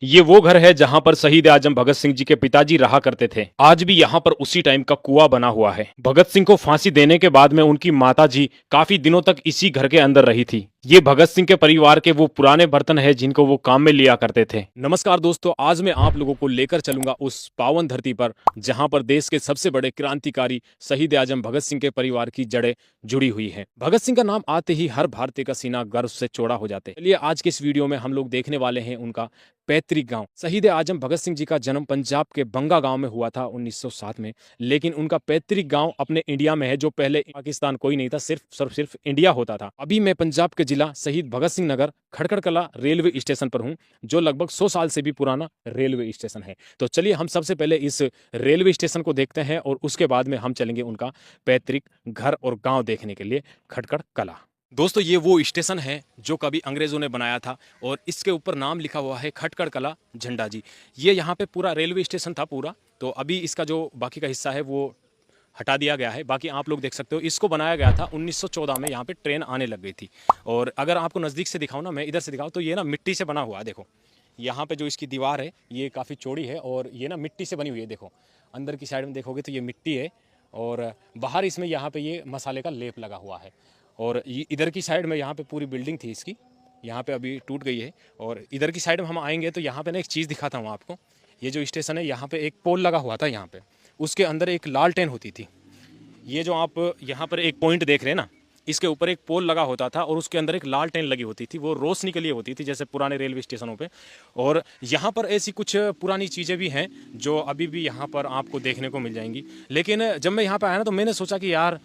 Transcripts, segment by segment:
ये वो घर है जहां पर शहीद आजम भगत सिंह जी के पिताजी रहा करते थे। आज भी यहाँ पर उसी टाइम का कुआं बना हुआ है। भगत सिंह को फांसी देने के बाद में उनकी माता जी काफी दिनों तक इसी घर के अंदर रही थी। ये भगत सिंह के परिवार के वो पुराने बर्तन है जिनको वो काम में लिया करते थे। नमस्कार दोस्तों, आज मैं आप लोगों को लेकर चलूंगा उस पावन धरती पर जहां पर देश के सबसे बड़े क्रांतिकारी शहीद आजम भगत सिंह के परिवार की जड़ें जुड़ी हुई हैं। भगत सिंह का नाम आते ही हर भारतीय का सीना गर्व से चौड़ा हो जाता है। चलिए आज के इस वीडियो में हम लोग देखने वाले हैं उनका पैतृक गांव। शहीद आजम भगत सिंह जी का जन्म पंजाब के बंगा गांव में हुआ था 1907 में, लेकिन उनका पैतृक गांव अपने इंडिया में है, जो पहले पाकिस्तान कोई नहीं था, सिर्फ इंडिया होता था। अभी मैं पंजाब के जिला शहीद भगत सिंह नगर खटकड़ कला रेलवे स्टेशन पर हूं, जो लगभग 100 साल से भी पुराना रेलवे स्टेशन है। तो चलिए हम सबसे पहले इस रेलवे स्टेशन को देखते हैं और उसके बाद में हम चलेंगे उनका पैतृक घर और गांव देखने के लिए खटकड़ कला। दोस्तों, ये वो स्टेशन है जो कभी अंग्रेजों ने बनाया था और इसके ऊपर नाम लिखा हुआ है खटकड़ कला झंडा जी। ये यहाँ पे पूरा रेलवे स्टेशन था पूरा, तो अभी इसका जो बाकी का हिस्सा है वो हटा दिया गया है। बाकी आप लोग देख सकते हो, इसको बनाया गया था 1914 में। यहाँ पे ट्रेन आने लग गई थी। और अगर आपको नज़दीक से दिखाऊँ ना, मैं इधर से दिखाऊँ, तो ये ना मिट्टी से बना हुआ है। देखो यहाँ पे जो इसकी दीवार है ये काफ़ी चौड़ी है और ये ना मिट्टी से बनी हुई है। देखो अंदर की साइड में देखोगे तो ये मिट्टी है और बाहर इसमें यहाँ पे ये मसाले का लेप लगा हुआ है। और इधर की साइड में यहाँ पे पूरी बिल्डिंग थी इसकी, यहाँ पे अभी टूट गई है। और इधर की साइड में हम आएंगे तो यहाँ पे ना एक चीज़ दिखाता हूँ आपको। ये जो स्टेशन है यहाँ पे एक पोल लगा हुआ था, यहाँ पे उसके अंदर एक लालटेन होती थी। ये जो आप यहाँ पर एक पॉइंट देख रहे हैं ना, इसके ऊपर एक पोल लगा होता था और उसके अंदर एक लालटेन लगी होती थी। वो रोशनी के लिए होती थी, जैसे पुराने रेलवे स्टेशनों पे। और यहाँ पर ऐसी कुछ पुरानी चीज़ें भी हैं जो अभी भी यहाँ पर आपको देखने को मिल जाएंगी। लेकिन जब मैं यहाँ पर आया ना, तो मैंने सोचा कि यार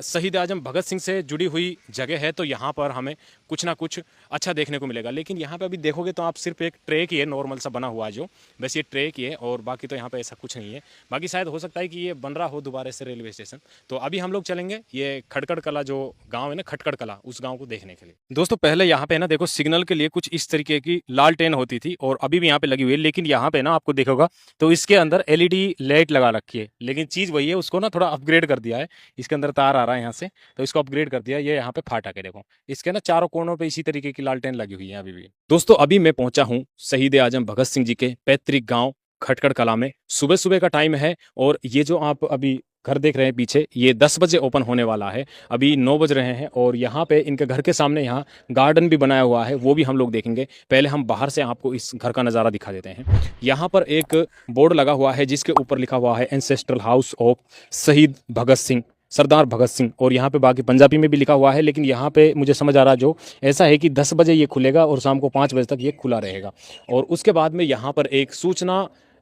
शहीद आजम भगत सिंह से जुड़ी हुई जगह है, तो यहाँ पर हमें कुछ ना कुछ अच्छा देखने को मिलेगा। लेकिन यहाँ पर अभी देखोगे तो आप सिर्फ एक ट्रैक ही है, नॉर्मल सा बना हुआ है जो, बस ये ट्रैक ही है और बाकी तो यहाँ पर ऐसा कुछ नहीं है। बाकी शायद हो सकता है कि ये बन रहा हो दोबारा से रेलवे स्टेशन। तो अभी हम लोग चलेंगे ये खटकड़ कला जो गांव है ना, खटकड़ कला, उस गांव को देखने के लिए। दोस्तों पहले यहाँ पे ना देखो, सिग्नल के लिए कुछ इस तरीके की लालटेन होती थी और अभी भी यहाँ पे लगी हुई है। लेकिन यहाँ पे ना आपको देखोगा तो इसके अंदर एलईडी लाइट लगा रखी है, लेकिन चीज वही है, उसको ना थोड़ा अपग्रेड कर दिया है। इसके अंदर तार आ रहा है यहाँ से, तो इसको अपग्रेड कर दिया है। ये यहाँ पे फाटक है, देखो इसके ना चारों कोनों पे इसी तरीके की लालटेन लगी हुई है अभी भी। दोस्तों अभी मैं पहुंचा हूँ शहीद आजम भगत सिंह जी के पैतृक गांव खटकड़ कला में। सुबह सुबह का टाइम है और ये जो आप अभी घर देख रहे हैं पीछे, ये 10 बजे ओपन होने वाला है। अभी 9 बज रहे हैं और यहाँ पे इनके घर के सामने यहाँ गार्डन भी बनाया हुआ है, वो भी हम लोग देखेंगे। पहले हम बाहर से आपको इस घर का नज़ारा दिखा देते हैं। यहाँ पर एक बोर्ड लगा हुआ है जिसके ऊपर लिखा हुआ है एंसेस्ट्रल हाउस ऑफ शहीद भगत सिंह, सरदार भगत सिंह। और यहाँ पे बाकी पंजाबी में भी लिखा हुआ है, लेकिन यहाँ पे मुझे समझ आ रहा जो ऐसा है कि 10 बजे ये खुलेगा और शाम को 5 बजे तक ये खुला रहेगा। और उसके बाद में यहाँ पर एक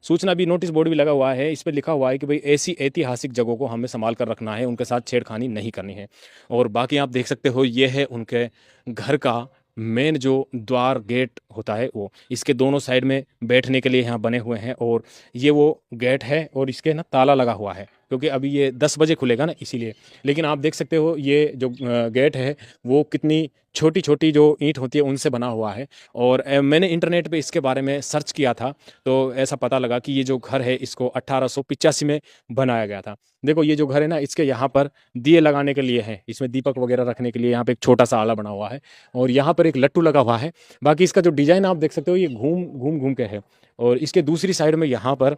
सूचना भी, नोटिस बोर्ड भी लगा हुआ है। इस पर लिखा हुआ है कि भाई ऐसी ऐतिहासिक जगहों को हमें संभाल कर रखना है, उनके साथ छेड़खानी नहीं करनी है। और बाकी आप देख सकते हो, ये है उनके घर का मेन जो द्वार गेट होता है वो। इसके दोनों साइड में बैठने के लिए यहाँ बने हुए हैं और ये वो गेट है और इसके ना ताला लगा हुआ है, क्योंकि अभी ये 10 बजे खुलेगा ना, इसीलिए। लेकिन आप देख सकते हो ये जो गेट है वो कितनी छोटी छोटी जो ईंट होती है उनसे बना हुआ है। और मैंने इंटरनेट पे इसके बारे में सर्च किया था, तो ऐसा पता लगा कि ये जो घर है इसको 1885 में बनाया गया था। देखो ये जो घर है ना, इसके यहाँ पर दिए लगाने के लिए है, इसमें दीपक वगैरह रखने के लिए यहाँ पे एक छोटा सा आला बना हुआ है और यहाँ पर एक लट्टू लगा हुआ है। बाकी इसका जो डिजाइन आप देख सकते हो, ये घूम घूम घूम के है। और इसके दूसरी साइड में यहाँ पर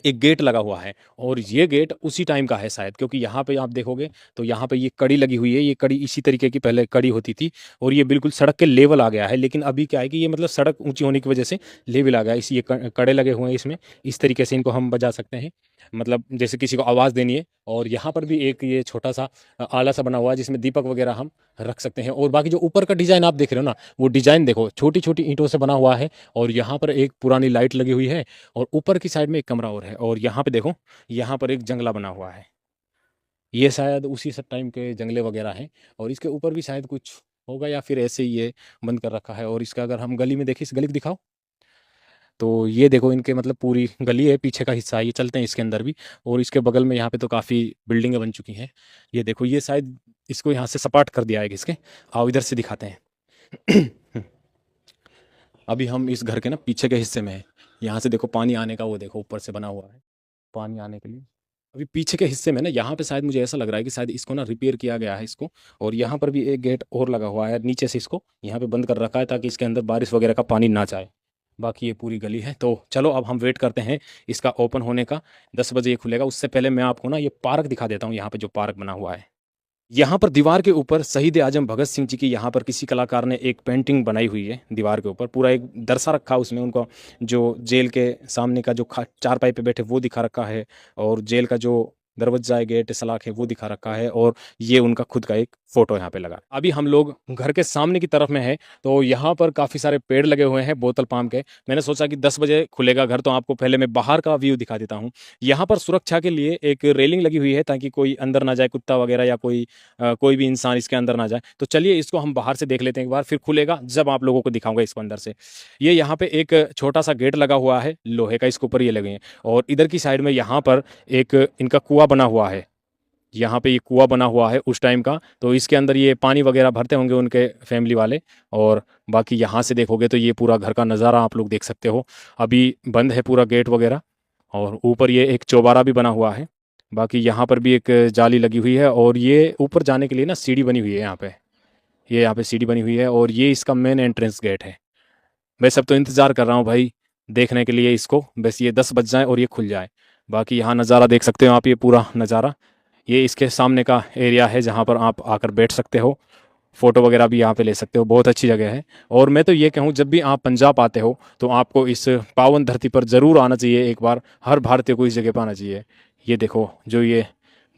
एक गेट लगा हुआ है और ये गेट उसी टाइम का है शायद, क्योंकि यहाँ पे आप देखोगे तो यहाँ पे ये कड़ी लगी हुई है। ये कड़ी इसी तरीके की पहले कड़ी होती थी और ये बिल्कुल सड़क के लेवल आ गया है। लेकिन अभी क्या है कि ये मतलब सड़क ऊंची होने की वजह से लेवल आ गया है। इस ये कड़े लगे हुए हैं इसमें, इस तरीके से इनको हम बजा सकते हैं, मतलब जैसे किसी को आवाज़ देनी है। और यहाँ पर भी एक ये छोटा सा आला सा बना हुआ है जिसमें दीपक वगैरह हम रख सकते हैं। और बाकी जो ऊपर का डिज़ाइन आप देख रहे हो ना, वो डिज़ाइन देखो छोटी छोटी ईंटों से बना हुआ है और यहाँ पर एक पुरानी लाइट लगी हुई है और ऊपर की साइड में एक कमरा और है। और यहाँ पे देखो, यहाँ पर एक जंगला बना हुआ है, ये शायद उसी सब टाइम के जंगले वगैरह हैं। और इसके ऊपर भी शायद कुछ होगा या फिर ऐसे ही ये बंद कर रखा है। और इसका अगर हम गली में देखें, इस गली को दिखाओ, तो ये देखो इनके मतलब पूरी गली है, पीछे का हिस्सा है, ये चलते हैं इसके अंदर भी। और इसके बगल में यहाँ पे तो काफ़ी बिल्डिंगें बन चुकी हैं। ये देखो ये शायद इसको यहाँ से सपाट कर दिया है इसके। आओ इधर से दिखाते हैं। अभी हम इस घर के ना पीछे के हिस्से में है। यहाँ से देखो पानी आने का, वो देखो ऊपर से बना हुआ है पानी आने के लिए। अभी पीछे के हिस्से में ना, यहाँ पे शायद मुझे ऐसा लग रहा है कि शायद इसको ना रिपेयर किया गया है इसको। और यहाँ पर भी एक गेट और लगा हुआ है नीचे से, इसको यहाँ पे बंद कर रखा है ताकि इसके अंदर बारिश वगैरह का पानी ना जाए। बाकी ये पूरी गली है। तो चलो अब हम वेट करते हैं इसका ओपन होने का। 10 बजे ये खुलेगा। उससे पहले मैं आपको ना ये पार्क दिखा देता हूँ, यहाँ पे जो पार्क बना हुआ है। यहाँ पर दीवार के ऊपर शहीद आजम भगत सिंह जी की यहाँ पर किसी कलाकार ने एक पेंटिंग बनाई हुई है दीवार के ऊपर। पूरा एक दर्शा रखा उसमें उनका, जो जेल के सामने का जो चारपाई पे बैठे वो दिखा रखा है, और जेल का जो दरवाजा है, गेट सलाख है, वो दिखा रखा है, और ये उनका खुद का एक फोटो यहाँ पे लगा। अभी हम लोग घर के सामने की तरफ में है, तो यहाँ पर काफ़ी सारे पेड़ लगे हुए हैं बोतल पाम के। मैंने सोचा कि 10 बजे खुलेगा घर, तो आपको पहले मैं बाहर का व्यू दिखा देता हूँ। यहाँ पर सुरक्षा के लिए एक रेलिंग लगी हुई है, ताकि कोई अंदर ना जाए, कुत्ता वगैरह या कोई भी इंसान इसके अंदर ना जाए। तो चलिए इसको हम बाहर से देख लेते हैं एक बार, फिर खुलेगा जब आप लोगों को दिखाऊंगा इसको अंदर से। ये यहाँ पे एक छोटा सा गेट लगा हुआ है लोहे का, इसके ऊपर ये लगे हैं, और इधर की साइड में यहाँ पर एक इनका कुआं बना हुआ है। यहाँ पे ये कुआं बना हुआ है उस टाइम का, तो इसके अंदर ये पानी वगैरह भरते होंगे उनके फैमिली वाले। और बाकी यहाँ से देखोगे तो ये पूरा घर का नज़ारा आप लोग देख सकते हो। अभी बंद है पूरा गेट वगैरह, और ऊपर ये एक चौबारा भी बना हुआ है। बाकी यहाँ पर भी एक जाली लगी हुई है, और ये ऊपर जाने के लिए ना सीढ़ी बनी हुई है यहाँ पे। ये यहाँ पे सीढ़ी बनी हुई है, और ये इसका मेन एंट्रेंस गेट है। मैं सब तो इंतज़ार कर रहा हूँ भाई देखने के लिए इसको, बस ये 10 बज जाए और ये खुल जाए। बाकी यहाँ नज़ारा देख सकते हो आप, ये पूरा नज़ारा। ये इसके सामने का एरिया है जहाँ पर आप आकर बैठ सकते हो, फ़ोटो वगैरह भी यहाँ पे ले सकते हो। बहुत अच्छी जगह है। और मैं तो ये कहूँ, जब भी आप पंजाब आते हो तो आपको इस पावन धरती पर ज़रूर आना चाहिए एक बार। हर भारतीय को इस जगह पर आना चाहिए। ये देखो जो ये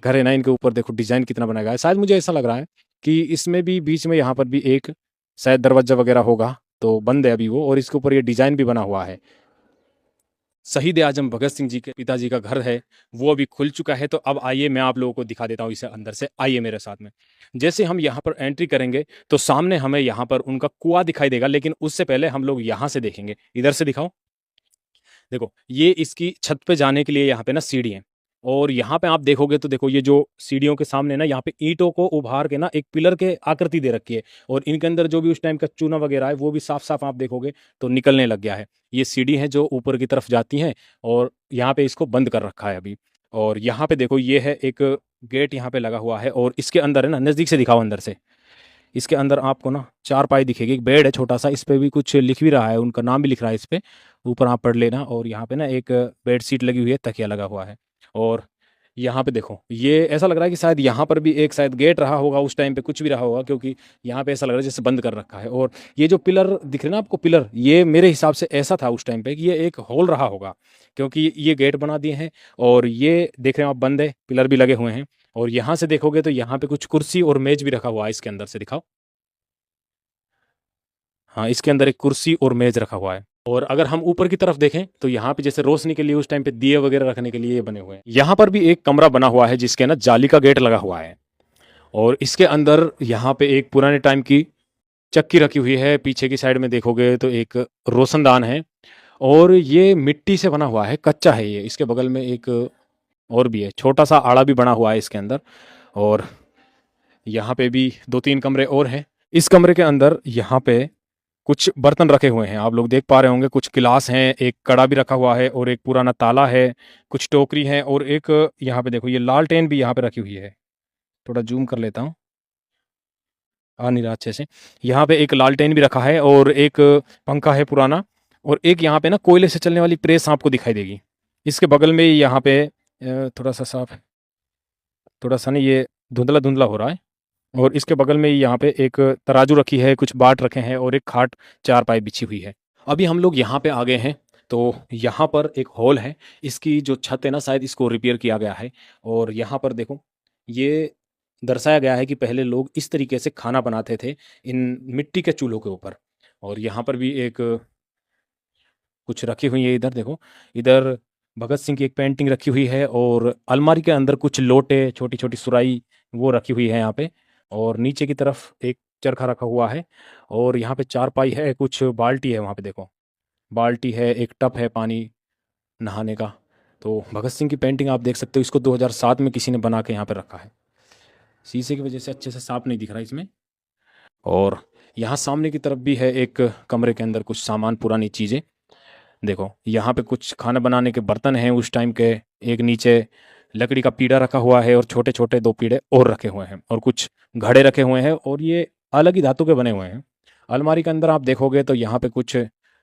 घर है ना, इनके ऊपर देखो डिज़ाइन कितना बनाया गया है। शायद मुझे ऐसा लग रहा है कि इसमें भी बीच में यहाँ पर भी एक शायद दरवाज़ा वगैरह होगा, तो बंद है अभी वो, और इसके ऊपर ये डिज़ाइन भी बना हुआ है। शहीद आजम भगत सिंह जी के पिताजी का घर है, वो अभी खुल चुका है। तो अब आइए मैं आप लोगों को दिखा देता हूँ इसे अंदर से। आइए मेरे साथ में। जैसे हम यहाँ पर एंट्री करेंगे तो सामने हमें यहाँ पर उनका कुआं दिखाई देगा, लेकिन उससे पहले हम लोग यहाँ से देखेंगे। इधर से दिखाओ। देखो ये इसकी छत पे जाने के लिए यहाँ पे ना सीढ़ी है, और यहाँ पे आप देखोगे तो देखो ये जो सीढ़ियों के सामने ना, यहाँ पे ईंटों को उभार के ना एक पिलर के आकृति दे रखी है, और इनके अंदर जो भी उस टाइम का चूना वगैरह है वो भी साफ साफ आप देखोगे तो निकलने लग गया है। ये सीढ़ी है जो ऊपर की तरफ जाती हैं, और यहाँ पे इसको बंद कर रखा है अभी। और यहाँ पे देखो ये है एक गेट यहाँ पे लगा हुआ है, और इसके अंदर है ना, नज़दीक से दिखाओ अंदर से। इसके अंदर आपको ना चारपाई दिखेगी, एक बेड है छोटा सा, इस पे भी कुछ लिख भी रहा है, उनका नाम भी लिख रहा है इस पे, ऊपर आप पढ़ लेना। और यहाँ पे ना एक बेड शीट लगी हुई है, तकिया लगा हुआ है। और यहाँ पे देखो ये ऐसा लग रहा है कि शायद यहाँ पर भी एक शायद गेट रहा होगा उस टाइम पे, कुछ भी रहा होगा, क्योंकि यहाँ पे ऐसा लग रहा है जैसे बंद कर रखा है। और ये जो पिलर दिख रहे हैं ना आपको, पिलर, ये मेरे हिसाब से ऐसा था उस टाइम पे कि ये एक हॉल रहा होगा, क्योंकि ये गेट बना दिए हैं। और ये देख रहे हैं आप, बंद है, पिलर भी लगे हुए हैं। और यहाँ से देखोगे तो यहाँ पे कुछ कुर्सी और मेज भी रखा हुआ है इसके अंदर से, दिखाओ। हाँ, इसके अंदर एक कुर्सी और मेज रखा हुआ है। और अगर हम ऊपर की तरफ देखें तो यहाँ पे जैसे रोशनी के लिए उस टाइम पे दिए वगैरह रखने के लिए ये बने हुए हैं। यहाँ पर भी एक कमरा बना हुआ है जिसके ना जाली का गेट लगा हुआ है, और इसके अंदर यहाँ पे एक पुराने टाइम की चक्की रखी हुई है। पीछे की साइड में देखोगे तो एक रोशनदान है, और ये मिट्टी से बना हुआ है, कच्चा है ये। इसके बगल में एक और भी है, छोटा सा आड़ा भी बना हुआ है इसके अंदर। और यहाँ पे भी 2-3 कमरे और हैं। इस कमरे के अंदर यहाँ पे कुछ बर्तन रखे हुए हैं, आप लोग देख पा रहे होंगे। कुछ गिलास हैं, एक कड़ा भी रखा हुआ है, और एक पुराना ताला है, कुछ टोकरी है, और एक यहाँ पे देखो ये लालटेन भी यहाँ पे रखी हुई है। थोड़ा जूम कर लेता हूँ, आ नहीं रहा अच्छे से। यहाँ पे एक लालटेन भी रखा है, और एक पंखा है पुराना, और एक यहाँ पे ना कोयले से चलने वाली प्रेस आपको दिखाई देगी। इसके बगल में यहाँ पे थोड़ा सा साफ है, थोड़ा सा नहीं, ये धुंधला धुंधला हो रहा है। और इसके बगल में ही यहाँ पे एक तराजू रखी है, कुछ बाट रखे हैं, और एक खाट चारपाई बिछी हुई है। अभी हम लोग यहाँ पे आ गए हैं, तो यहाँ पर एक हॉल है। इसकी जो छत है ना, शायद इसको रिपेयर किया गया है। और यहाँ पर देखो ये दर्शाया गया है कि पहले लोग इस तरीके से खाना बनाते थे, इन मिट्टी के चूल्हों के ऊपर। और यहाँ पर भी एक कुछ रखी हुई है, इधर देखो, इधर भगत सिंह की एक पेंटिंग रखी हुई है, और अलमारी के अंदर कुछ लोटे, छोटी छोटी सुराई, वो रखी हुई है यहाँ पे। और नीचे की तरफ एक चरखा रखा हुआ है, और यहाँ पे चारपाई है, कुछ बाल्टी है वहाँ पे देखो, बाल्टी है, एक टब है पानी नहाने का। तो भगत सिंह की पेंटिंग आप देख सकते हो, इसको 2007 में किसी ने बना के यहाँ पे रखा है। शीशे की वजह से अच्छे से साफ नहीं दिख रहा इसमें। और यहाँ सामने की तरफ भी है एक कमरे के अंदर कुछ सामान, पुरानी चीज़ें। देखो यहाँ पे कुछ खाना बनाने के बर्तन हैं उस टाइम के। एक नीचे लकड़ी का पीढ़ा रखा हुआ है, और छोटे छोटे 2 पीढ़े और रखे हुए हैं, और कुछ घड़े रखे हुए हैं, और ये अलग ही धातु के बने हुए हैं। अलमारी के अंदर आप देखोगे तो यहाँ पे कुछ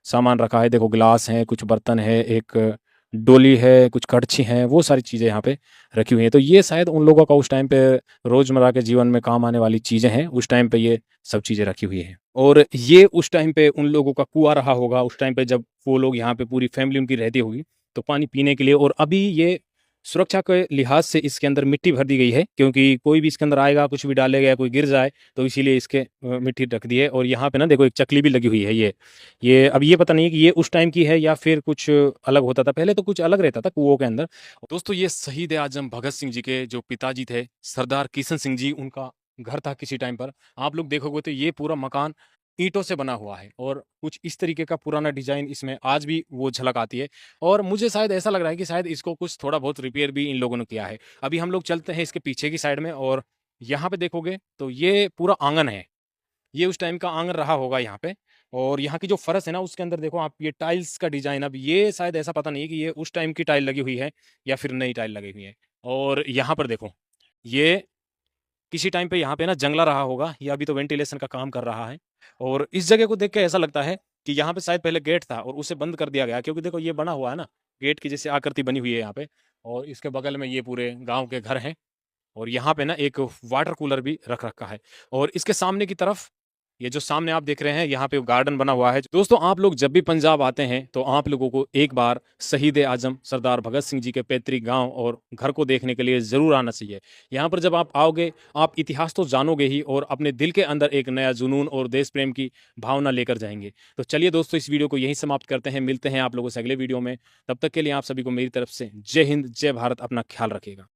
सामान रखा है। देखो गिलास है, कुछ बर्तन है, एक डोली है, कुछ कड़छी हैं, वो सारी चीज़ें यहाँ पे रखी हुई हैं। तो ये शायद उन लोगों का उस टाइम पे रोज़मर्रा के जीवन में काम आने वाली चीज़ें हैं, उस टाइम पे ये सब चीज़ें रखी हुई हैं। और ये उस टाइम पे उन लोगों का कुआँ रहा होगा, उस टाइम पे जब वो लोग यहाँ पे पूरी फैमिली उनकी रहती होगी, तो पानी पीने के लिए। और अभी ये सुरक्षा के लिहाज से इसके अंदर मिट्टी भर दी गई है, क्योंकि कोई भी इसके अंदर आएगा, कुछ भी डालेगा या कोई गिर जाए, तो इसीलिए इसके मिट्टी रख दी है। और यहाँ पे ना देखो एक चकली भी लगी हुई है। ये अब ये पता नहीं है कि ये उस टाइम की है या फिर कुछ अलग होता था। पहले तो कुछ अलग रहता था कुओं के अंदर। दोस्तों ये शहीद आजम भगत सिंह जी के जो पिताजी थे, सरदार किशन सिंह जी, उनका घर था किसी टाइम पर। आप लोग देखोगे तो ये पूरा मकान ईंटों से बना हुआ है और कुछ इस तरीके का पुराना डिजाइन इसमें आज भी वो झलक आती है। और मुझे शायद ऐसा लग रहा है कि शायद इसको कुछ थोड़ा बहुत रिपेयर भी इन लोगों ने किया है। अभी हम लोग चलते हैं इसके पीछे की साइड में, और यहाँ पे देखोगे तो ये पूरा आंगन है। ये उस टाइम का आंगन रहा होगा यहाँ पे। और यहाँ की जो फर्श है ना, उसके अंदर देखो आप, ये टाइल्स का डिजाइन, अब ये शायद ऐसा पता नहीं है कि ये उस टाइम की टाइल लगी हुई है या फिर नई टाइल लगी हुई है। और यहाँ पर देखो, ये किसी टाइम पे यहाँ पे ना जंगला रहा होगा, या अभी तो वेंटिलेशन का काम कर रहा है। और इस जगह को देख के ऐसा लगता है कि यहाँ पे शायद पहले गेट था और उसे बंद कर दिया गया, क्योंकि देखो ये बना हुआ है ना, गेट की जैसे आकृति बनी हुई है यहाँ पे। और इसके बगल में ये पूरे गांव के घर हैं। और यहाँ पे ना एक वाटर कूलर भी रख रखा है। और इसके सामने की तरफ, ये जो सामने आप देख रहे हैं, यहाँ पे गार्डन बना हुआ है। दोस्तों आप लोग जब भी पंजाब आते हैं तो आप लोगों को एक बार शहीद आजम सरदार भगत सिंह जी के पैतृक गांव और घर को देखने के लिए ज़रूर आना चाहिए। यहाँ पर जब आप आओगे, आप इतिहास तो जानोगे ही, और अपने दिल के अंदर एक नया जुनून और देश प्रेम की भावना लेकर जाएंगे। तो चलिए दोस्तों, इस वीडियो को यहीं समाप्त करते हैं। मिलते हैं आप लोगों से अगले वीडियो में। तब तक के लिए आप सभी को मेरी तरफ से जय हिंद, जय भारत। अपना ख्याल रखिएगा।